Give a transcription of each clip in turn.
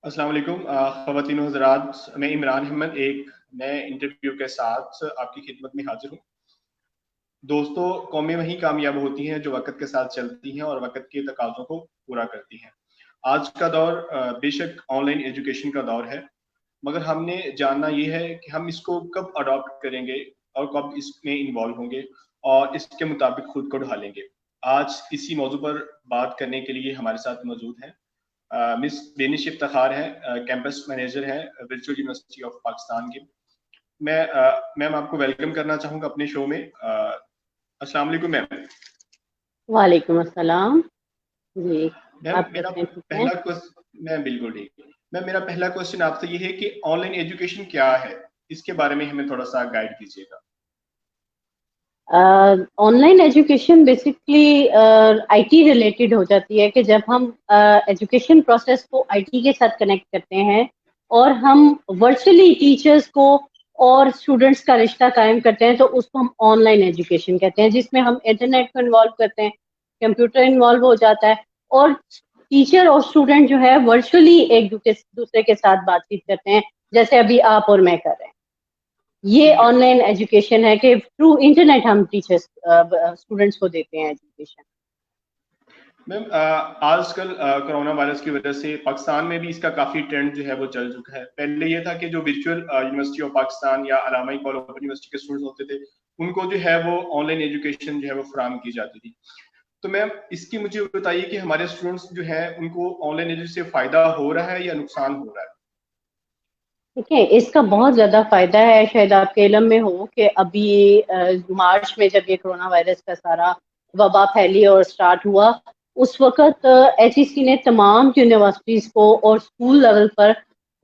अस्सलाम वालेकुम ख़वातीन व हज़रात। मैं इमरान अहमद एक नए इंटरव्यू के साथ आपकी खिदमत में हाजिर हूँ। दोस्तों, कौमें वहीं कामयाब होती हैं जो वक़्त के साथ चलती हैं और वक़्त के तकाज़ों को पूरा करती हैं। आज का दौर बेशक ऑनलाइन एजुकेशन का दौर है, मगर हमने जानना ये है कि हम इसको कब अडॉप्ट करेंगे और कब इसमें इन्वॉल्व होंगे और इसके मुताबिक खुद को ढालेंगे। आज इसी मौजू पर बात करने के लिए हमारे साथ मौजूद हैं मिस बेनिश इफ्तिखार हैं, कैंपस मैनेजर हैं वर्चुअल यूनिवर्सिटी ऑफ पाकिस्तान की। मैं मैम आपको वेलकम करना चाहूँगा अपने शो में। अस्सलाम वालेकुम मैम। वालेकुम अस्सलाम जी। मैम आप मेरा कैसे हैं? ठीक है। पहला क्वेश्चन, मैं बिल्कुल ठीक। मैम मेरा पहला क्वेश्चन आपसे ये है कि ऑनलाइन एजुकेशन क्या है, इसके बारे में हमें थोड़ा सा गाइड कीजिएगा। Online education basically IT related हो जाती है कि जब हम एजुकेशन प्रोसेस को आईटी के साथ कनेक्ट करते हैं और हम वर्चुअली टीचर्स को और स्टूडेंट्स का रिश्ता कायम करते हैं, तो उसको हम ऑनलाइन एजुकेशन कहते हैं, जिसमें हम इंटरनेट को इन्वॉल्व करते हैं, कंप्यूटर इन्वॉल्व हो जाता है और टीचर और स्टूडेंट जो है वर्चुअली एक दूसरे के साथ बातचीत करते हैं, जैसे अभी आप और मैं कर रहे हैं। ये ठीक है ऑनलाइन एजुकेशन है कि थ्रू इंटरनेट हम टीचर्स स्टूडेंट्स को देते हैं एजुकेशन। मैम, आजकल कोरोना वायरस की वजह से पाकिस्तान में भी इसका काफी ट्रेंड जो है वो चल चुका है। पहले ये था कि जो वर्चुअल यूनिवर्सिटी ऑफ पाकिस्तान या अलामा इकबाल ओपन यूनिवर्सिटी के स्टूडेंट्स होते थे, उनको जो है वो ऑनलाइन एजुकेशन जो है वो फराहम की जाती थी। तो मैम, इसकी मुझे बताइए कि हमारे स्टूडेंट्स जो है उनको ऑनलाइन एजुकेशन से फायदा हो रहा है या नुकसान हो रहा है। देखिए, इसका बहुत ज्यादा फायदा है। शायद आपके इल्म में हो कि अभी मार्च में जब ये कोरोना वायरस का सारा वबा फैली और स्टार्ट हुआ, उस वक्त एचईसी ने तमाम यूनिवर्सिटीज को और स्कूल लेवल पर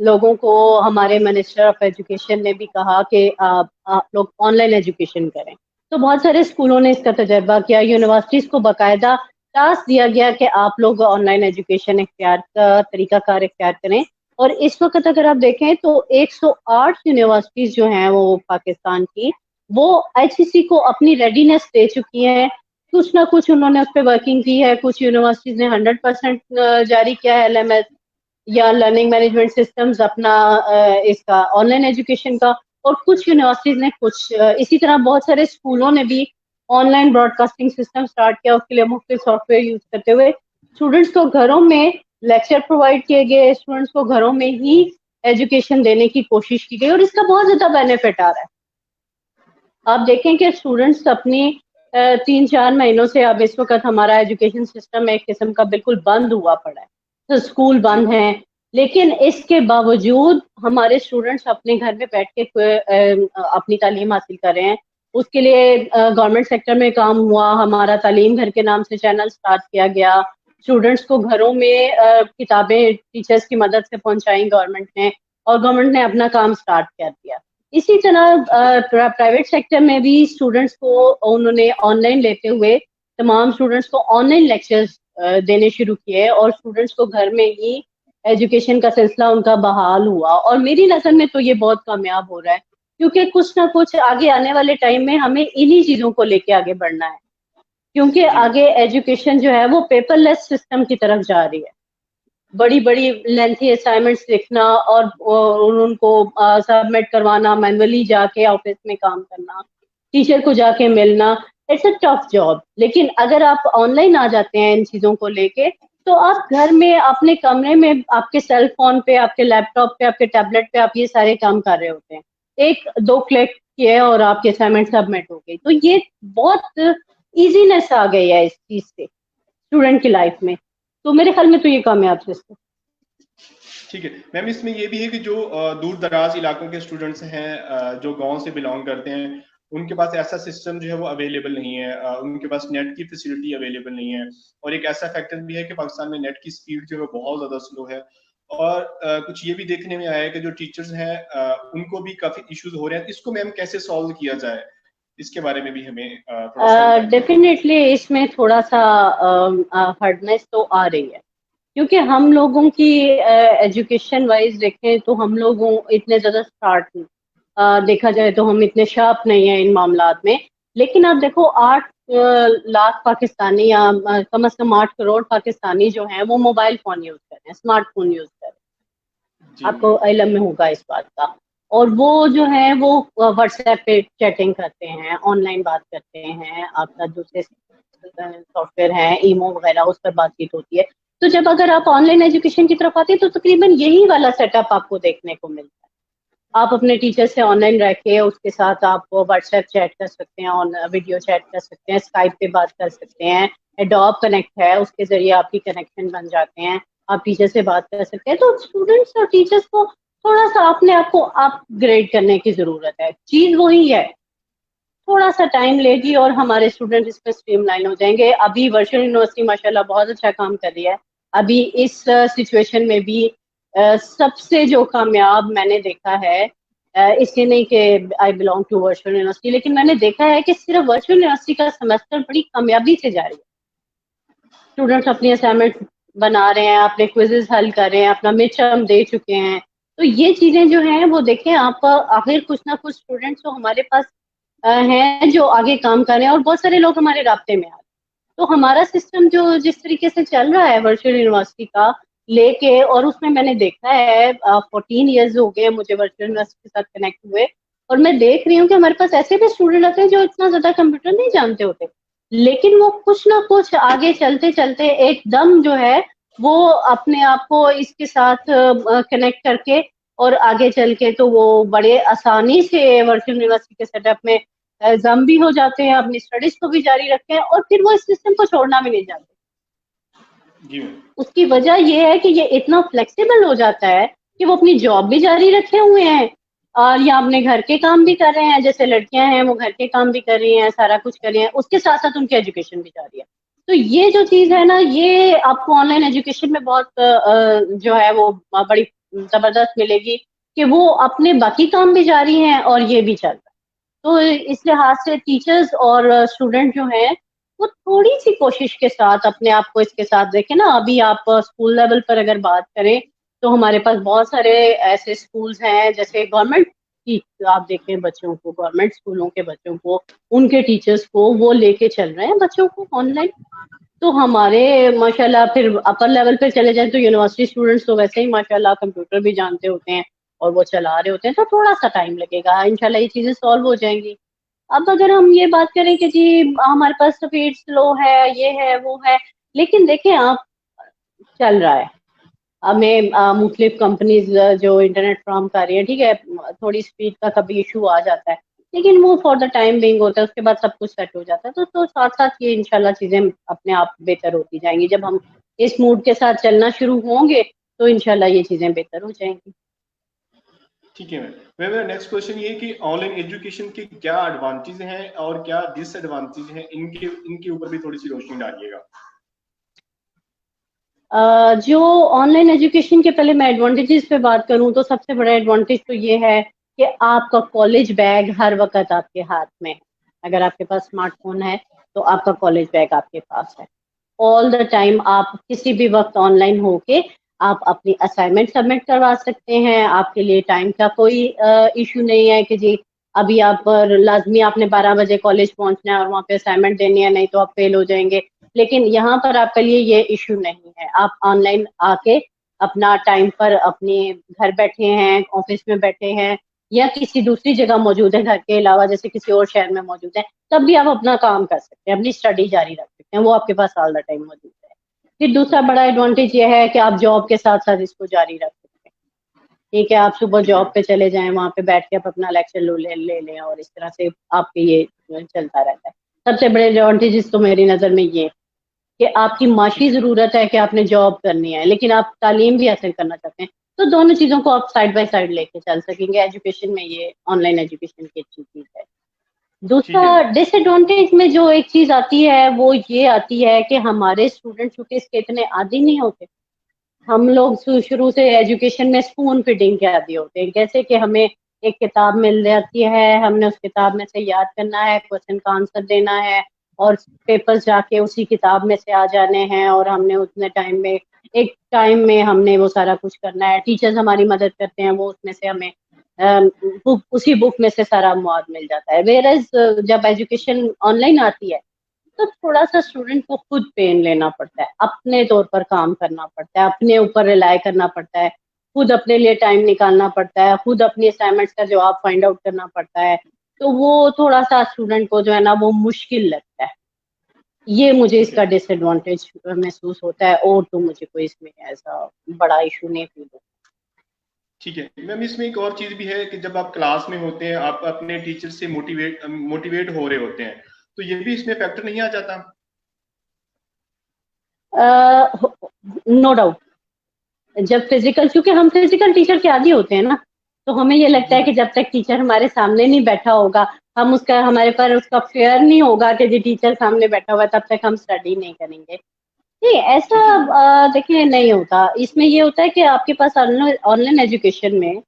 लोगों को, हमारे मिनिस्टर ऑफ एजुकेशन ने भी कहा कि आप लोग ऑनलाइन एजुकेशन करें। तो बहुत सारे स्कूलों ने इसका तजर्बा किया, यूनिवर्सिटीज को बाकायदा टास्क दिया गया कि आप लोग ऑनलाइन एजुकेशन इख्तियार का तरीकाकार इख्तियार करें। और इस वक्त अगर आप देखें तो 108 यूनिवर्सिटीज जो हैं वो पाकिस्तान की, वो आईसीसी को अपनी रेडीनेस दे चुकी हैं। कुछ ना कुछ उन्होंने उस पर वर्किंग की है। कुछ यूनिवर्सिटीज ने 100% जारी किया है एलएमएस या लर्निंग मैनेजमेंट सिस्टम्स अपना इसका ऑनलाइन एजुकेशन का। और कुछ यूनिवर्सिटीज ने कुछ इसी तरह बहुत सारे स्कूलों ने भी ऑनलाइन ब्रॉडकास्टिंग सिस्टम स्टार्ट किया, उसके लिए मुख्तलिफ सॉफ्टवेयर यूज करते हुए स्टूडेंट्स को घरों में लेक्चर प्रोवाइड किए गए, स्टूडेंट्स को घरों में ही एजुकेशन देने की कोशिश की गई और इसका बहुत ज्यादा बेनिफिट आ रहा है। आप देखें कि स्टूडेंट्स अपनी 3-4 महीनों से, अब इस वक्त हमारा एजुकेशन सिस्टम एक किस्म का बिल्कुल बंद हुआ पड़ा है, तो स्कूल जी। बंद हैं, लेकिन इसके बावजूद हमारे स्टूडेंट्स अपने घर में बैठ के अपनी तालीम हासिल कर रहे हैं। उसके लिए गवर्नमेंट सेक्टर में काम हुआ, हमारा तालीम घर के नाम से चैनल स्टार्ट किया गया, स्टूडेंट्स को घरों में किताबें टीचर्स की मदद से पहुंचाई गवर्नमेंट ने, और गवर्नमेंट ने अपना काम स्टार्ट कर दिया। इसी तरह प्राइवेट सेक्टर में भी स्टूडेंट्स को उन्होंने ऑनलाइन लेते हुए तमाम स्टूडेंट्स को ऑनलाइन लेक्चर्स देने शुरू किए और स्टूडेंट्स को घर में ही एजुकेशन का सिलसिला उनका बहाल हुआ। और मेरी नज़र में तो ये बहुत कामयाब हो रहा है, क्योंकि कुछ ना कुछ आगे आने वाले टाइम में हमें इन्हीं चीज़ों को लेके आगे बढ़ना है, क्योंकि जी। आगे एजुकेशन जो है वो पेपरलेस सिस्टम की तरफ जा रही है। बड़ी बड़ी लेंथी असाइनमेंट्स लिखना और उनको सबमिट करवाना, मैनुअली जाके ऑफिस में काम करना, टीचर को जाके मिलना, इट्स अ टफ जॉब। लेकिन अगर आप ऑनलाइन आ जाते हैं इन चीजों को लेके, तो आप घर में अपने कमरे में आपके सेल फोन पे, आपके लैपटॉप पे, आपके टैबलेट पे आप ये सारे काम कर रहे होते हैं। एक दो क्लिक किए और आपकी असाइनमेंट सबमिट हो गई। तो ये बहुत इजीनेस आ गई है इस चीज से स्टूडेंट की लाइफ में। तो मेरे ख्याल में तो ये कामयाब सिस्टम। ठीक है मैम, इसमें ये भी है कि जो दूर दराज इलाकों के स्टूडेंट्स हैं, जो गांव से बिलोंग करते हैं, उनके पास ऐसा सिस्टम जो है वो अवेलेबल नहीं है। उनके पास नेट की फैसिलिटी अवेलेबल नहीं है। और एक ऐसा फैक्टर भी है कि पाकिस्तान में नेट की स्पीड जो है बहुत ज़्यादा स्लो है। और कुछ ये भी देखने में आया है कि जो टीचर्स हैं उनको भी काफ़ी इश्यूज हो रहे हैं। इसको मैम कैसे सॉल्व किया जाए, इसके बारे में भी हमें थोड़ा सा गाइड करें। डेफिनेटली इसमें थोड़ा सा हार्डनेस तो आ रही है, क्योंकि हम लोगों की एजुकेशन वाइज देखें तो हम लोगों इतने ज़्यादा स्टार्ट नहीं, देखा जाए तो हम इतने शार्प नहीं हैं इन मामलात में। लेकिन आप देखो 8 लाख पाकिस्तानी या कम से कम 8 करोड़ पाकिस्तानी जो हैं वो मोबाइल फ़ोन यूज़ कर रहे हैं, स्मार्टफोन यूज़ कर रहे हैं। आपको इल्म में होगा इस बात का। और वो जो है वो व्हाट्सएप पे चैटिंग करते हैं, ऑनलाइन बात करते हैं, आपका दूसरे सॉफ्टवेयर है ईमो वगैरह, उस पर बातचीत होती है। तो जब अगर आप ऑनलाइन एजुकेशन की तरफ आते हैं तो तकरीबन यही वाला सेटअप आपको देखने को मिलता है। आप अपने टीचर से ऑनलाइन रह के उसके साथ आप व्हाट्सएप चैट कर सकते हैं, ऑन वीडियो चैट कर सकते हैं, स्काइप पे बात कर सकते हैं, एडोब कनेक्ट है उसके जरिए आपकी कनेक्शन बन जाते हैं, आप टीचर से बात कर सकते हैं। तो स्टूडेंट्स और टीचर्स को थोड़ा सा अपने आप को अपग्रेड करने की जरूरत है। चीज वही है, थोड़ा सा टाइम लेगी और हमारे स्टूडेंट इसमें स्ट्रीमलाइन हो जाएंगे। अभी वर्चुअल यूनिवर्सिटी माशाल्लाह बहुत अच्छा काम कर रही है। अभी इस सिचुएशन में भी सबसे जो कामयाब मैंने देखा है, इसलिए नहीं कि I belong to virtual university, लेकिन मैंने देखा है कि सिर्फ वर्चुअल यूनिवर्सिटी का सेमेस्टर बड़ी कामयाबी से जा रही है। स्टूडेंट्स अपनी असाइनमेंट बना रहे हैं, अपने क्विजेज हल कर रहे हैं, अपना मिड टर्म दे चुके हैं। तो ये चीजें जो हैं वो देखें आप, आखिर कुछ ना कुछ स्टूडेंट्स तो हमारे पास हैं जो आगे काम कर रहे हैं और बहुत सारे लोग हमारे राब्ते में आ रहे हैं। तो हमारा सिस्टम जो जिस तरीके से चल रहा है वर्चुअल यूनिवर्सिटी का लेके, और उसमें मैंने देखा है 14 ईयर्स हो गए मुझे वर्चुअल यूनिवर्सिटी के साथ कनेक्ट हुए, और मैं देख रही हूँ कि हमारे पास ऐसे भी स्टूडेंट आते हैं जो इतना ज्यादा कंप्यूटर नहीं जानते होते, लेकिन वो कुछ ना कुछ आगे चलते चलते एकदम जो है वो अपने आप को इसके साथ कनेक्ट करके और आगे चल के तो वो बड़े आसानी से वर्चुअल यूनिवर्सिटी के सेटअप में जम भी हो जाते हैं, अपनी स्टडीज को भी जारी रखते हैं और फिर वो इस सिस्टम को छोड़ना भी नहीं चाहते। उसकी वजह ये है कि ये इतना फ्लेक्सिबल हो जाता है कि वो अपनी जॉब भी जारी रखे हुए हैं और या अपने घर के काम भी कर रहे हैं, जैसे लड़कियां हैं वो घर के काम भी कर रही हैं, सारा कुछ कर रही हैं, उसके साथ साथ उनकी एजुकेशन भी जारी है। तो ये जो चीज है ना, ये आपको ऑनलाइन एजुकेशन में बहुत जो है वो बड़ी जबरदस्त मिलेगी कि वो अपने बाकी काम भी जारी हैं और ये भी चल रहा है। तो इस लिहाज से टीचर्स और स्टूडेंट जो हैं वो थोड़ी सी कोशिश के साथ अपने आप को इसके साथ देखें ना। अभी आप स्कूल लेवल पर अगर बात करें तो हमारे पास बहुत सारे ऐसे स्कूल्स हैं, जैसे गवर्नमेंट की आप देखें बच्चों को, गवर्नमेंट स्कूलों के बच्चों को, उनके टीचर्स को वो लेके चल रहे हैं बच्चों को ऑनलाइन। तो हमारे माशाल्लाह फिर अपर लेवल पे चले जाए तो यूनिवर्सिटी स्टूडेंट्स तो वैसे ही माशाल्लाह कंप्यूटर भी जानते होते हैं और वो चला रहे होते हैं, तो थोड़ा सा टाइम लगेगा, इंशाल्लाह ये चीजें सॉल्व हो जाएंगी। अब अगर हम ये बात करें कि जी हमारे पास स्पीड स्लो है, ये है वो है, लेकिन देखें आप चल रहा है। हमें मुख्तलिफ कंपनीज जो इंटरनेट फ्राहम कर रही है, ठीक है, थोड़ी स्पीड का कभी इशू आ जाता है लेकिन वो फॉर द टाइम बिंग होता है, उसके बाद सब कुछ सेट हो जाता है। तो साथ साथ ये इंशाल्लाह चीजें अपने आप बेहतर होती जाएंगी। जब हम इस मूड के साथ चलना शुरू होंगे तो इंशाल्लाह ये चीजें बेहतर हो जाएंगी। ठीक है मैम, मेरा नेक्स्ट क्वेश्चन ये कि ऑनलाइन एजुकेशन के क्या एडवांटेज हैं और क्या डिसएडवांटेज हैं, इनके ऊपर भी थोड़ी सी रोशनी डालिएगा। जो ऑनलाइन एजुकेशन के, पहले मैं एडवांटेजेस पे बात करूं तो सबसे बड़ा एडवांटेज तो ये है कि आपका कॉलेज बैग हर वक्त आपके हाथ में है। अगर आपके पास स्मार्टफोन है तो आपका कॉलेज बैग आपके पास है ऑल द टाइम। आप किसी भी वक्त ऑनलाइन होके आप अपनी असाइनमेंट सबमिट करवा सकते हैं। आपके लिए टाइम का कोई इशू नहीं है कि जी अभी आप लाजमी आपने 12 बजे कॉलेज पहुंचना है और वहाँ पे असाइनमेंट देनी है, नहीं तो आप फेल हो जाएंगे। लेकिन यहाँ पर आपके लिए ये इशू नहीं है, आप ऑनलाइन आके अपना टाइम पर अपने घर बैठे हैं, ऑफिस में बैठे हैं या किसी दूसरी जगह मौजूद है घर के अलावा, जैसे किसी और शहर में मौजूद है, तब भी आप अपना काम कर सकते हैं, अपनी स्टडी जारी रख सकते हैं, वो आपके पास ऑल द टाइम मौजूद है। फिर दूसरा बड़ा एडवांटेज ये है कि आप जॉब के साथ साथ इसको जारी रख सकते हैं। ठीक है, आप सुबह जॉब पे चले जाएं, वहां पे बैठ के आप अपना लेक्चर ले लें और इस तरह से आपके ये चलता रहता है। सबसे बड़े एडवांटेजेस तो मेरी नजर में ये कि आपकी माशी जरूरत है कि आपने जॉब करनी है लेकिन आप तालीम भी हासिल करना चाहते हैं, तो दोनों चीजों को आप साइड बाय साइड लेके चल सकेंगे। एजुकेशन में ये ऑनलाइन एजुकेशन की अच्छी चीज है। दूसरा डिसएडवांटेज में जो एक चीज आती है वो ये आती है कि हमारे स्टूडेंट चूंकि इसके इतने आदी नहीं होते। हम लोग शुरू से एजुकेशन में स्पून फीडिंग के आदी होते हैं, कैसे कि हमें एक किताब मिल जाती है, हमने उस किताब में से याद करना है, क्वेश्चन का आंसर देना है और पेपर्स जाके उसी किताब में से आ जाने हैं और हमने उतने टाइम में, एक टाइम में हमने वो सारा कुछ करना है। टीचर्स हमारी मदद करते हैं, वो उसमें से हमें उसी बुक में से सारा मवाद मिल जाता है। वेयरएज जब एजुकेशन ऑनलाइन आती है तो थोड़ा सा स्टूडेंट को खुद पेन लेना पड़ता है, अपने तौर पर काम करना पड़ता है, अपने ऊपर रिलाय करना पड़ता है, खुद अपने लिए टाइम निकालना पड़ता है, खुद अपनी असाइनमेंट्स का जवाब फाइंड आउट करना पड़ता है, तो वो थोड़ा सा स्टूडेंट को जो है ना वो मुश्किल लगता है। ये मुझे इसका डिसएडवांटेज महसूस होता है, और तो मुझे कोई इसमें ऐसा बड़ा इशू नहीं फील होता। ठीक है मैम, इसमें एक और चीज भी है कि जब आप क्लास में होते हैं, आप अपने टीचर से मोटिवेट हो रहे होते हैं, तो ये भी इसमें फैक्टर नहीं आ जाता? नो डाउट, जब फिजिकल, क्योंकि हम फिजिकल टीचर के आदी होते हैं ना, तो हमें ये लगता है कि जब तक टीचर हमारे सामने नहीं बैठा होगा, हम उसका, हमारे पर उसका फेयर नहीं होगा कि जी टीचर सामने बैठा हुआ है, तब तक हम स्टडी नहीं करेंगे। नहीं, ऐसा देखिए नहीं होता। इसमें ये होता है कि आपके पास ऑनलाइन एजुकेशन में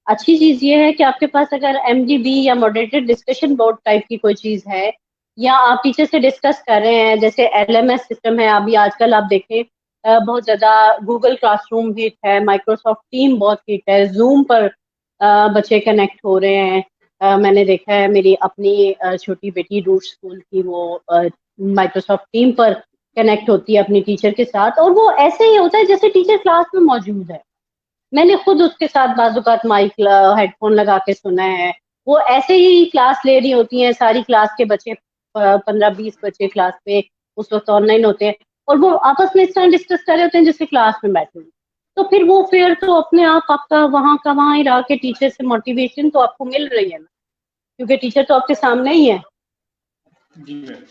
अच्छी चीज ये है कि आपके पास अगर MDB या मॉडरेटेड डिस्कशन बोर्ड टाइप की कोई चीज है, या आप टीचर से डिस्कस कर रहे हैं, जैसे LMS सिस्टम है अभी आजकल आप देखें, बहुत ज्यादा गूगल क्लासरूम हिट है, माइक्रोसॉफ्ट टीम बहुत हिट है, जूम पर बच्चे कनेक्ट हो रहे हैं। मैंने देखा है, मेरी अपनी छोटी बेटी रूट स्कूल की, वो माइक्रोसॉफ्ट टीम पर कनेक्ट होती है अपनी टीचर के साथ, और वो ऐसे ही होता है जैसे टीचर क्लास में मौजूद है। मैंने खुद उसके साथ बाजुकात माइक हेडफोन लगा के सुना है, वो ऐसे ही क्लास ले रही होती हैं, सारी क्लास के बच्चे 15-20 बच्चे क्लास में उस वक्त ऑनलाइन होते हैं, और वो आपस में इस तरह डिस्कस कर रहे होते हैं जैसे क्लास में बैठे हुए। तो फिर वो फिर तो अपने आप आपका वहां का वहां ही रह के टीचर से मोटिवेशन तो आपको मिल रही है ना, क्योंकि टीचर तो आपके सामने ही है। जी मैम।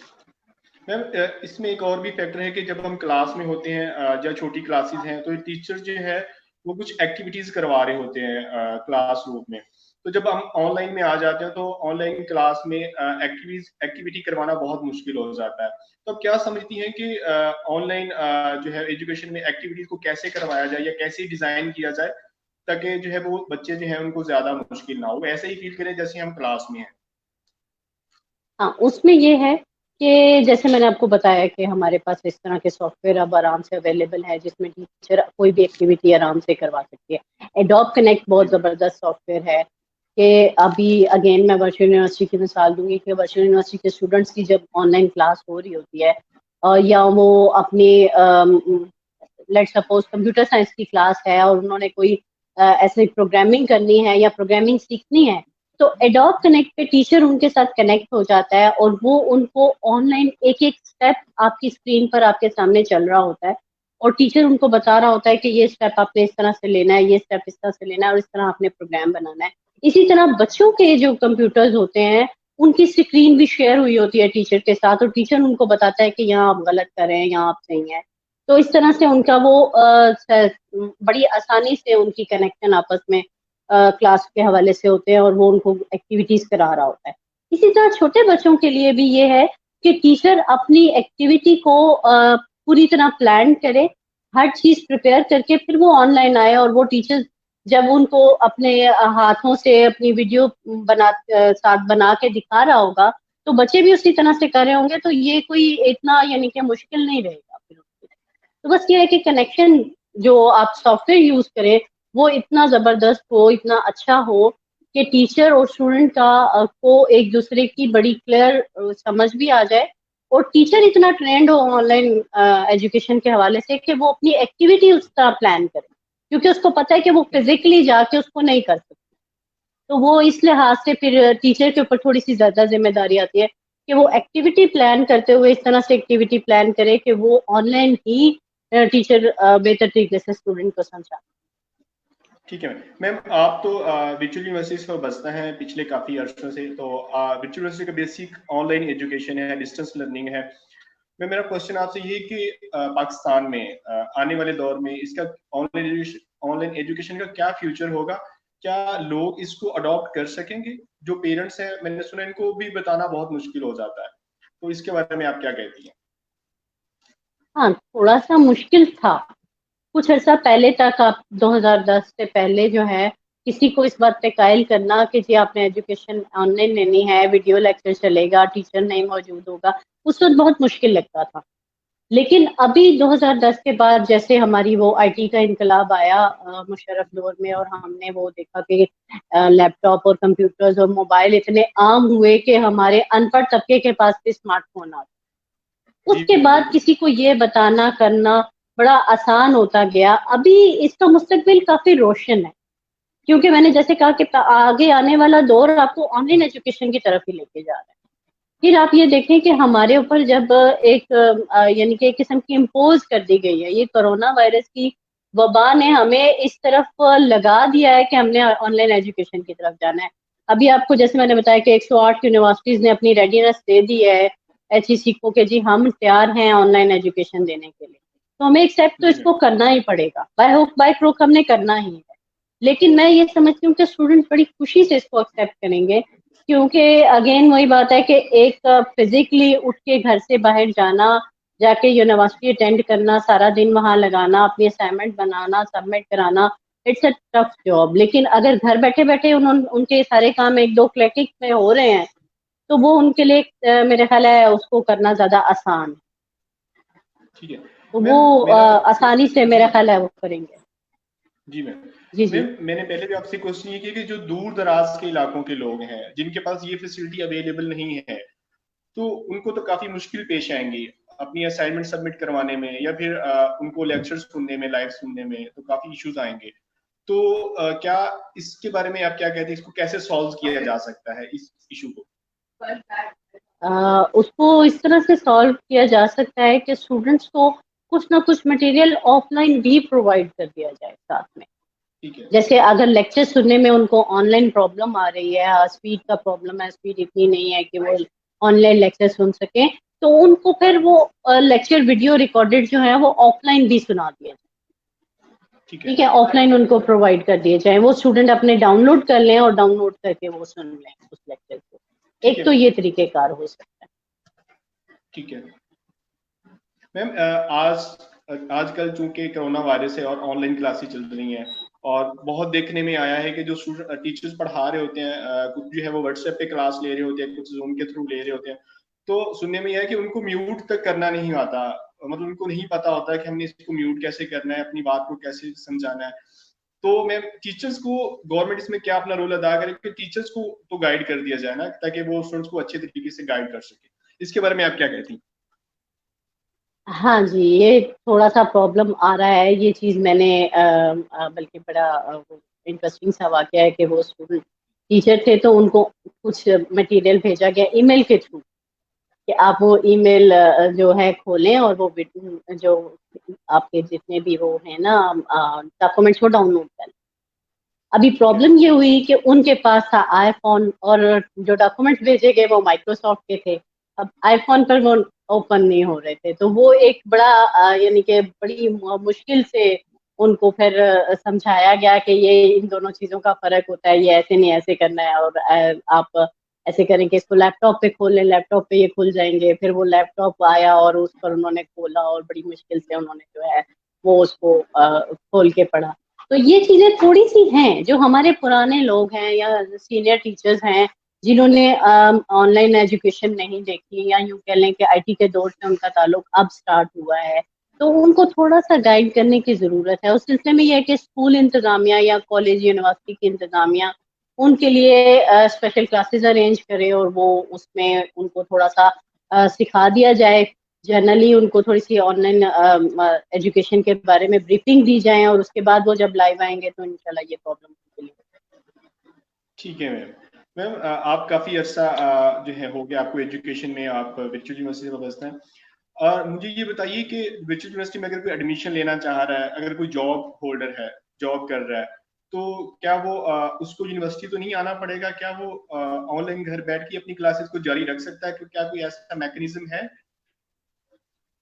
मैम इसमें एक और भी फैक्टर है कि जब हम क्लास में होते हैं, या छोटी क्लासेस हैं, तो टीचर जो है वो कुछ एक्टिविटीज करवा रहे होते हैं क्लास रूम में। तो जब हम ऑनलाइन में आ जाते हैं, तो ऑनलाइन क्लास में एक्टिविटी करवाना बहुत मुश्किल हो जाता है। तो आप क्या समझती हैं कि ऑनलाइन जो है एजुकेशन में एक्टिविटीज को कैसे करवाया जाए, या कैसे डिजाइन किया जाए ताकि जो है वो बच्चे जो है उनको ज्यादा मुश्किल ना हो, ऐसे ही फील करें जैसे हम क्लास में हैं? हाँ, उसमें ये है कि जैसे मैंने आपको बताया कि हमारे पास इस तरह के सॉफ्टवेयर अब आराम से अवेलेबल है, जिसमें टीचर कोई भी एक्टिविटी आराम से करवा सकती है। एडोब कनेक्ट बहुत ज़बरदस्त सॉफ्टवेयर है कि अभी अगेन मैं वर्चुअल यूनिवर्सिटी की मिसाल दूंगी कि वर्चुअल यूनिवर्सिटी के स्टूडेंट्स की जब ऑनलाइन क्लास हो रही होती है, या वो अपनी लेट सपोज कंप्यूटर साइंस की क्लास है और उन्होंने कोई ऐसे प्रोग्रामिंग करनी है या प्रोग्रामिंग सीखनी है, तो एडोब कनेक्ट पे टीचर उनके साथ कनेक्ट हो जाता है, और वो उनको ऑनलाइन एक एक स्टेप आपकी स्क्रीन पर आपके सामने चल रहा होता है, और टीचर उनको बता रहा होता है कि ये स्टेप आपने इस तरह से लेना है, ये स्टेप इस तरह से लेना है, और इस तरह आपने प्रोग्राम बनाना है। इसी तरह बच्चों के जो कंप्यूटर्स होते हैं, उनकी स्क्रीन भी शेयर हुई होती है टीचर के साथ, और टीचर उनको बताता है कि यहाँ आप गलत कर रहे हैं, यहाँ आप सही हैं। तो इस तरह से उनका वो बड़ी आसानी से उनकी कनेक्शन आपस में क्लास के हवाले से होते हैं, और वो उनको एक्टिविटीज करा रहा होता है। इसी तरह छोटे बच्चों के लिए भी ये है कि टीचर अपनी एक्टिविटी को पूरी तरह प्लान करे, हर चीज प्रिपेयर करके फिर वो ऑनलाइन आए, और वो टीचर जब उनको अपने हाथों से अपनी वीडियो साथ बना के दिखा रहा होगा, तो बच्चे भी उसी तरह से कर रहे होंगे, तो ये कोई इतना यानी कि मुश्किल नहीं रहेगा फिर। तो बस ये है कि कनेक्शन जो आप सॉफ्टवेयर यूज करें वो इतना जबरदस्त हो, इतना अच्छा हो कि टीचर और स्टूडेंट का को एक दूसरे की बड़ी क्लियर समझ भी आ जाए, और टीचर इतना ट्रेंड हो ऑनलाइन एजुकेशन के हवाले से कि वो अपनी एक्टिविटी उस तरह प्लान करे, क्योंकि उसको पता है कि वो फिजिकली जाके उसको नहीं कर सकते। तो वो इस लिहाज से फिर टीचर के ऊपर थोड़ी सी ज्यादा जिम्मेदारी आती है कि वो एक्टिविटी प्लान करते हुए इस तरह से एक्टिविटी प्लान करे कि वो ऑनलाइन ही टीचर बेहतर तरीके से स्टूडेंट को समझा। ठीक है मैम, आप तो वर्चुअल यूनिवर्सिटीज पर बसता है पिछले काफी अर्सों से, तो वर्चुअल यूनिवर्सिटी का बेसिक ऑनलाइन एजुकेशन है, डिस्टेंस लर्निंग है। मैं मेरा क्वेश्चन आपसे ये कि पाकिस्तान में आने वाले दौर में इसका ऑनलाइन एजुकेशन का क्या फ्यूचर होगा? क्या लोग इसको अडॉप्ट कर सकेंगे? जो पेरेंट्स हैं, मैंने सुना इनको भी बताना बहुत मुश्किल हो जाता है, तो इसके बारे में आप क्या कहती हैं? हाँ, थोड़ा सा मुश्किल था कुछ अर्सा पहले तक। आप 2010 से पहले जो है, किसी को इस बात पे कायल करना कि जी आपने एजुकेशन ऑनलाइन लेनी है, वीडियो लेक्चर चलेगा, टीचर नहीं मौजूद होगा, उस वक्त बहुत मुश्किल लगता था। लेकिन अभी 2010 के बाद जैसे हमारी वो आईटी का इनकलाब आया मुशर्रफ दौर में, और हमने वो देखा कि लैपटॉप और कंप्यूटर्स और मोबाइल इतने आम हुए कि हमारे अनपढ़ तबके के पास भी स्मार्टफोन आ गए। जी उसके बाद बिल्कुल। किसी को ये बताना करना बड़ा आसान होता गया। अभी इसका मुस्तकबिल काफी रोशन है, क्योंकि मैंने जैसे कहा कि आगे आने वाला दौर आपको ऑनलाइन एजुकेशन की तरफ ही लेके जा रहा है। फिर आप ये देखें कि हमारे ऊपर जब एक यानी कि एक किस्म की इम्पोज कर दी गई है, ये कोरोना वायरस की वबा ने हमें इस तरफ लगा दिया है कि हमने ऑनलाइन एजुकेशन की तरफ जाना है। अभी आपको जैसे मैंने बताया कि 108 यूनिवर्सिटीज ने अपनी रेडीनेस दे दी है HEC को कि जी हम तैयार हैं ऑनलाइन एजुकेशन देने के लिए, तो हमें एक्सेप्ट तो इसको करना ही पड़ेगा, बाय हुक बाय क्रुक हमने करना ही है। लेकिन मैं ये समझती हूँ कि स्टूडेंट बड़ी खुशी से इसको एक्सेप्ट करेंगे, क्योंकि अगेन वही बात है कि एक फिजिकली उठ के घर से बाहर जाना, जाके यूनिवर्सिटी अटेंड करना, सारा दिन वहां लगाना, अपनी असाइनमेंट बनाना, सबमिट कराना, इट्स अ टफ जॉब। लेकिन अगर घर बैठे बैठे उनके सारे काम एक दो क्लिक में हो रहे हैं, तो वो उनके लिए मेरे ख्याल है उसको करना ज्यादा आसान है। ठीक है तो मैम, वो मेरा आसानी से मेरा ख्याल है वो करेंगे। जी मैम। जी जी। मैम मैंने पहले भी आपसे क्वेश्चन ये किया कि जो दूर दराज के इलाकों के लोग हैं जिनके पास ये फैसिलिटी अवेलेबल नहीं है, तो उनको तो काफी मुश्किल पेश आएंगी अपनी असाइनमेंट सबमिट करवाने में, या फिर उनको लेक्चर्स सुनने में, लाइव सुनने में, तो काफी इश्यूज आएंगे। तो क्या इसके बारे में आप क्या कहते हैं, इसको कैसे सॉल्व किया जा सकता है इस इशू को? उसको इस तरह से सॉल्व किया जा सकता है कि स्टूडेंट्स को कुछ ना कुछ मटेरियल ऑफलाइन भी प्रोवाइड कर दिया जाए साथ में। ठीक है। जैसे अगर लेक्चर सुनने में उनको ऑनलाइन प्रॉब्लम आ रही है, स्पीड का प्रॉब्लम है, स्पीड इतनी नहीं है कि वो ऑनलाइन लेक्चर सुन सकें, तो उनको फिर वो लेक्चर वीडियो रिकॉर्डेड जो है वो ऑफलाइन भी सुना दिया जाए। ठीक है, ऑफलाइन उनको प्रोवाइड कर दिए जाए, वो स्टूडेंट अपने डाउनलोड कर लें और डाउनलोड करके वो सुन लें उस लेक्चर को। एक तो ये तरीकेकार हो सकता है। ठीक है मैम। आजकल चूंकि कोरोना वायरस है और ऑनलाइन क्लासेस चल रही हैं, और बहुत देखने में आया है कि जो स्टूडेंट टीचर्स पढ़ा रहे होते हैं, कुछ जो है वो व्हाट्सएप पे क्लास ले रहे होते हैं, कुछ जूम के थ्रू ले रहे होते हैं, तो सुनने में यह है कि उनको म्यूट तक करना नहीं आता, मतलब उनको नहीं पता होता है कि हमने इसको म्यूट कैसे करना है, अपनी बात को कैसे समझाना है। तो मैम टीचर्स को, गवर्नमेंट इसमें क्या अपना रोल अदा करे कि टीचर्स को तो गाइड कर दिया जाए ना, ताकि वो स्टूडेंट्स को अच्छे तरीके से गाइड कर सके। इसके बारे में आप क्या कहती हैं? हाँ जी, ये थोड़ा सा प्रॉब्लम आ रहा है। ये चीज़ मैंने बल्कि बड़ा इंटरेस्टिंग सा वाक़या है कि वो स्टूडेंट टीचर थे, तो उनको कुछ मटेरियल भेजा गया ईमेल के थ्रू कि आप वो ईमेल जो है खोलें और वो जो आपके जितने भी वो है ना डॉक्यूमेंट्स वो डाउनलोड करें। अभी प्रॉब्लम ये हुई कि उनके पास था आईफोन, और जो डॉक्यूमेंट्स भेजे गए वो माइक्रोसॉफ्ट के थे। अब आईफोन पर वो ओपन नहीं हो रहे थे, तो वो एक बड़ा यानी कि बड़ी मुश्किल से उनको फिर समझाया गया कि ये इन दोनों चीजों का फर्क होता है, ये ऐसे नहीं ऐसे करना है, और आप ऐसे करें कि इसको लैपटॉप पे खोल लें, लैपटॉप पे ये खुल जाएंगे। फिर वो लैपटॉप आया और उस पर उन्होंने खोला और बड़ी मुश्किल से उन्होंने जो है वो उसको खोल के पढ़ा। तो ये चीजें थोड़ी सी हैं जो हमारे पुराने लोग हैं या सीनियर टीचर्स हैं जिन्होंने ऑनलाइन एजुकेशन नहीं देखी, या यूं कह लें कि IT के दौर से उनका ताल्लुक अब स्टार्ट हुआ है, तो उनको थोड़ा सा गाइड करने की जरूरत है। उस सिलसिले में यह है कि स्कूल इंतजामिया या कॉलेज यूनिवर्सिटी की इंतजामिया उनके लिए स्पेशल क्लासेस अरेंज करे, और वो उसमें उनको थोड़ा सा सिखा दिया जाए। जनरली उनको थोड़ी सी ऑनलाइन एजुकेशन के बारे में ब्रीफिंग दी जाए, और उसके बाद वो जब लाइव आएंगे तो इंशाल्लाह ये प्रॉब्लम। ठीक है मैम। मैम आप काफी अर्सा जो है हो गया आपको एजुकेशन में, आप वर्चुअल यूनिवर्सिटी में व्यवस्था है, और मुझे ये बताइए कि वर्चुअल यूनिवर्सिटी में अगर कोई एडमिशन लेना चाह रहा है, अगर कोई जॉब होल्डर है, जॉब कर रहा है, तो क्या वो उसको यूनिवर्सिटी तो नहीं आना पड़ेगा? क्या वो ऑनलाइन घर बैठ के अपनी क्लासेस को जारी रख सकता है? क्या कोई ऐसा मैकेनिज्म है?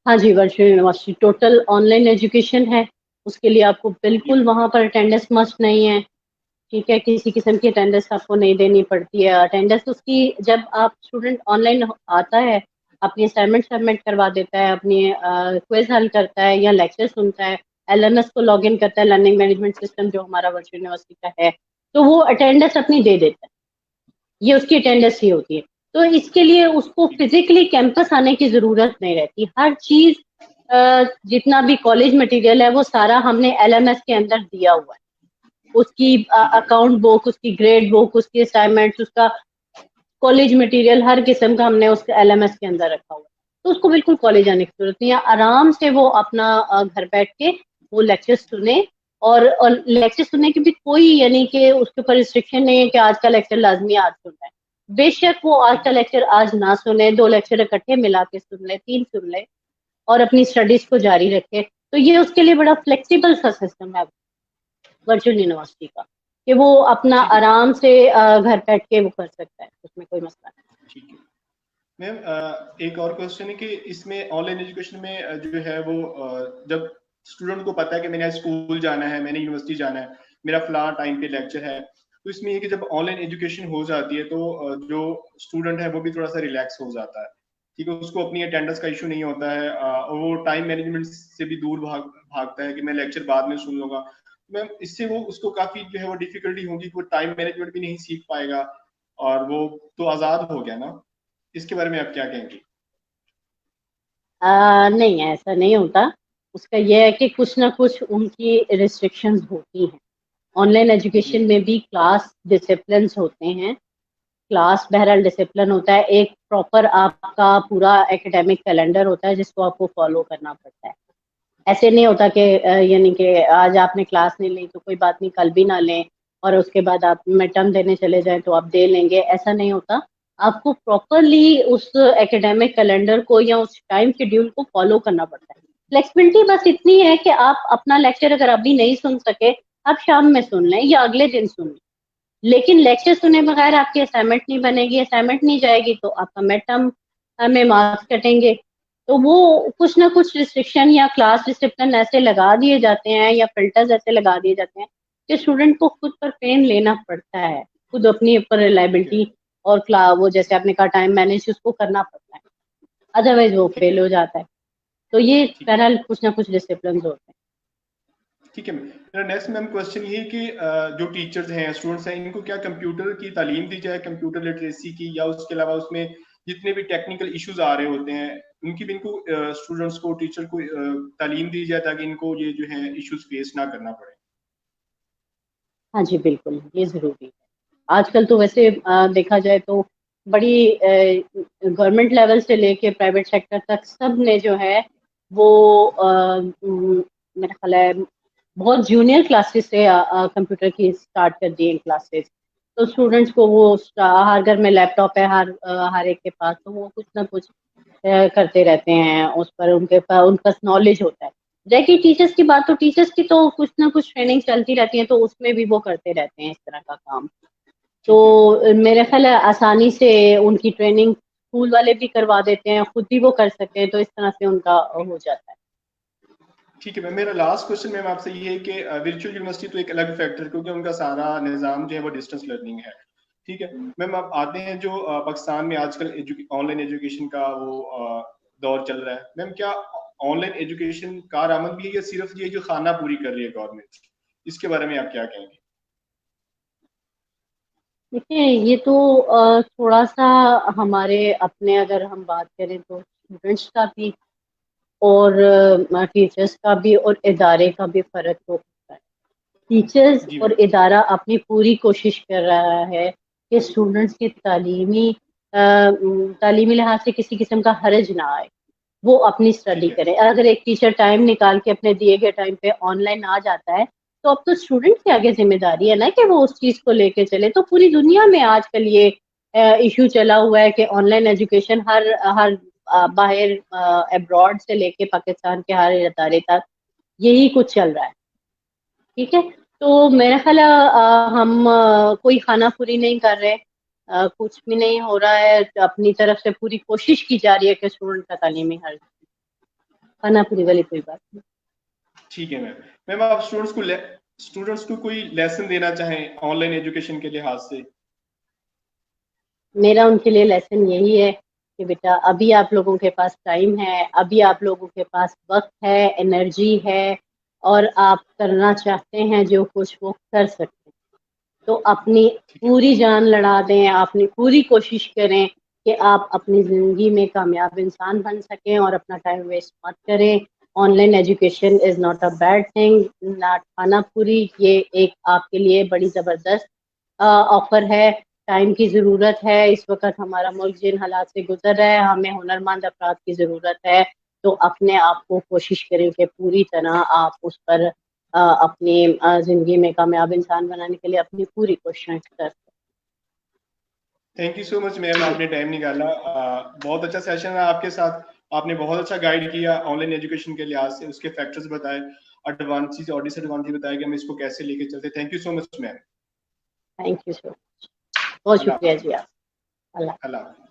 हाँ जी, virtual university total online education है। उसके लिए आपको बिल्कुल वहां पर अटेंडेंस मस्ट नहीं है। ठीक है, किसी किस्म की अटेंडेंस आपको नहीं देनी पड़ती है। अटेंडेंस उसकी जब आप स्टूडेंट ऑनलाइन आता है, अपनी असाइनमेंट सबमिट करवा देता है, अपनी क्विज हल करता है या लेक्चर सुनता है, LMS को लॉग इन करता है, लर्निंग मैनेजमेंट सिस्टम जो हमारा वर्चुअल यूनिवर्सिटी का है, तो वो अटेंडेंस अपनी दे देता है। ये उसकी अटेंडेंस ही होती है। तो इसके लिए उसको फिजिकली कैंपस आने की जरूरत नहीं रहती। हर चीज जितना भी कॉलेज मटेरियल है वो सारा हमने LMS के अंदर दिया हुआ है। उसकी अकाउंट बुक, उसकी ग्रेड बुक, उसकी असाइनमेंट्स, उसका कॉलेज मटेरियल, हर किस्म का हमने उसके LMS के अंदर रखा हुआ है। तो उसको बिल्कुल कॉलेज आने की जरूरत नहीं है, आराम से वो अपना घर बैठ के वो लेक्चर सुने, और लेक्चर सुनने की भी कोई यानी कि उसके ऊपर रिस्ट्रिक्शन नहीं है कि आज का लेक्चर लाजमी आज सुनना है। बेशक वो आज का लेक्चर आज ना सुने, 2 लेक्चर इकट्ठे मिला के सुन ले, 3 सुन ले, और अपनी स्टडीज को जारी रखे। तो ये उसके लिए बड़ा फ्लेक्सिबल सा सिस्टम है वर्चुअल यूनिवर्सिटी का, कि वो अपना ठीक है आराम से घर बैठ के वो कर सकता है, उसमें कोई मसला नहीं। ठीक है मैम, एक और क्वेश्चन है कि इसमें ऑनलाइन एजुकेशन में जो है वो जब स्टूडेंट को पता है कि मैंने आज स्कूल जाना है, मैंने यूनिवर्सिटी जाना है, मेरा फलां टाइम पे लेक्चर है, तो इसमें ये कि जब ऑनलाइन एजुकेशन हो जाती है तो जो स्टूडेंट है वो भी थोड़ा सा रिलैक्स हो जाता है, ठीक है, उसको अपनी अटेंडेंस का इशू नहीं होता है, और वो टाइम मैनेजमेंट से भी दूर भागता है कि मैं लेक्चर बाद में सुन लूंगा। मैम इससे वो उसको काफी जो है वो डिफिकल्टी होगी, वो टाइम मैनेजमेंट भी नहीं सीख पाएगा, और वो तो आजाद हो गया ना। इसके बारे में आप क्या कहेंगे? नहीं, ऐसा नहीं होता। उसका यह है कि कुछ ना कुछ उनकी रिस्ट्रिक्शंस होती हैं। ऑनलाइन जी एजुकेशन में भी क्लास डिसिप्लिन होते हैं, क्लास बहरहाल डिसिप्लिन होता है, एक प्रॉपर आपका पूरा एकेडमिक कैलेंडर होता है जिसको आपको फॉलो करना पड़ता है। ऐसे नहीं होता कि यानी कि आज आपने क्लास नहीं ली तो कोई बात नहीं, कल भी ना लें, और उसके बाद आप मिड टर्म देने चले जाएं तो आप दे लेंगे, ऐसा नहीं होता। आपको प्रॉपरली उस एकेडमिक कैलेंडर को या उस टाइम शेड्यूल को फॉलो करना पड़ता है। फ्लेक्सिबिलिटी बस इतनी है कि आप अपना लेक्चर अगर अभी नहीं सुन सके, आप शाम में सुन लें या अगले दिन सुन लें, लेकिन लेक्चर सुने बगैर आपकी असाइनमेंट नहीं बनेगी, असाइनमेंट नहीं जाएगी तो आपका मिड टर्म में मार्क्स कटेंगे। तो वो कुछ ना कुछ रिस्ट्रिक्शन या क्लास डिसिप्लिन ऐसे लगा दिए जाते हैं या फिल्टर्स ऐसे लगा दिए जाते हैं कि स्टूडेंट को खुद पर पेन लेना पड़ता है, खुद अपनी ऊपर ठीक है रिलायबिलिटी और वो जैसे आपने कहा टाइम मैनेज उसको करना पड़ता है, अदरवाइज वो ठीक है फेल हो जाता है। तो ये ठीक है बहरहाल कुछ ना कुछ डिसिप्लिन होते हैं। ठीक है। मेरा नेक्स्ट मैम क्वेश्चन ये है कि जो टीचर्स हैं, स्टूडेंट्स हैं, इनको क्या कंप्यूटर की तालीम दी जाए, कंप्यूटर लिटरेसी की, या उसके अलावा उसमें जितने भी टेक्निकल इश्यूज आ रहे होते हैं उनकी भी इनको स्टूडेंट्स को, टीचर को तालीम दी जाए ताकि इनको ये जो है इश्यूज फेस ना करना पड़े? हाँ जी, बिल्कुल, ये ज़रूरी है। आजकल तो वैसे देखा जाए तो बड़ी गवर्नमेंट लेवल से लेके प्राइवेट सेक्टर तक सब ने जो है वो मेरा ख्याल है बहुत जूनियर क्लासेस से कंप्यूटर की स्टार्ट कर दी हैं क्लासेस। तो स्टूडेंट्स को वो हर घर में लैपटॉप है, हर एक के पास, तो वो कुछ ना कुछ करते रहते हैं उस पर, उनके पास उनका नॉलेज होता है। रह गई टीचर्स की बात, तो टीचर्स की तो कुछ ना कुछ ट्रेनिंग चलती रहती है, तो उसमें भी वो करते रहते हैं इस तरह का काम। ठीक है तो मेरा ख्याल है आसानी से उनकी ट्रेनिंग स्कूल वाले भी करवा देते हैं, खुद भी वो कर सकते हैं, तो इस तरह से उनका हो जाता है। ठीक है मैम, मेरा लास्ट क्वेश्चन मैम आपसे ये है कि वर्चुअल यूनिवर्सिटी तो एक अलग फैक्टर, क्योंकि उनका सारा निज़ाम जो है वो डिस्टेंस लर्निंग है, ठीक है। मैम आप आते हैं जो पाकिस्तान में आजकल ऑनलाइन एजुकेशन का वो दौर चल रहा है, मैम क्या ऑनलाइन एजुकेशन कारआमद भी है या सिर्फ ये जो खाना पूरी कर रही है गवर्नमेंट? इसके बारे में आप क्या कहेंगे? देखिए, ये तो थोड़ा सा हमारे अपने अगर हम बात करें तो स्टूडेंट्स का भी और टीचर्स का भी और इदारे का भी फर्क तो होता है। टीचर्स जी और मैम। इदारा अपनी पूरी कोशिश कर रहा है कि स्टूडेंट्स की तालीमी लिहाज से किसी किस्म का हर्ज ना आए, वो अपनी स्टडी ठीक है करें। अगर एक टीचर टाइम निकाल के अपने दिए गए टाइम पे ऑनलाइन आ जाता है, तो अब तो स्टूडेंट की आगे जिम्मेदारी है ना कि वो उस चीज को लेके चले। तो पूरी दुनिया में आजकल ये इशू चला हुआ है कि ऑनलाइन एजुकेशन हर हर बाहर अब्रॉड से लेके पाकिस्तान के हर इदारे तक यही कुछ चल रहा है। ठीक है, तो मेरा ख्याल है हम कोई खाना पूरी नहीं कर रहे, कुछ भी नहीं हो रहा है, अपनी तरफ से पूरी कोशिश की जा रही है कि स्टूडेंट का तालीमी हर खाना पूरी वाली कोई बात नहीं। ठीक है मैम। मैम आप स्टूडेंट्स को कोई लेसन देना चाहें ऑनलाइन एजुकेशन के लिहाज से? मेरा उनके लिए लेसन यही है कि बेटा अभी आप लोगों के पास टाइम है, अभी आप लोगों के पास वक्त है, एनर्जी है, और आप करना चाहते हैं जो कुछ वो कर सकते हैं, तो अपनी ठीक है पूरी जान लड़ा दें, अपनी पूरी कोशिश करें कि आप अपनी ज़िंदगी में कामयाब इंसान बन सकें और अपना टाइम वेस्ट मत करें। Online education is not a bad thing, not खाना पूरी, ये एक आपके लिए बड़ी ज़बरदस्त ऑफर है। टाइम की जरूरत है। इस वक्त हमारा मुल्क जिन हालात से गुजर रहा है, हमें हुनरमंद अफराद की जरूरत है। तो अपने आप को कोशिश करें कि पूरी तरह आप उस पर अपनी जिंदगी में कामयाब इंसान बनाने के लिए अपनी पूरी कोशिश करें। Thank you so much ma'am, आपने टाइम निकाला। बहुत अच्छा सेशन है आपके साथ। आपने बहुत अच्छा गाइड किया ऑनलाइन एजुकेशन के लिहाज से, उसके फैक्टर्स बताए, एडवांटेज और डिसएडवांटेज बताया कि हम इसको कैसे लेके चलते। Thank you so much ma'am. Thank you so much, बहुत अल्लाह शुक्रिया हाफिज़। जी आप। अल्लाह। अल्लाह हाफिज़।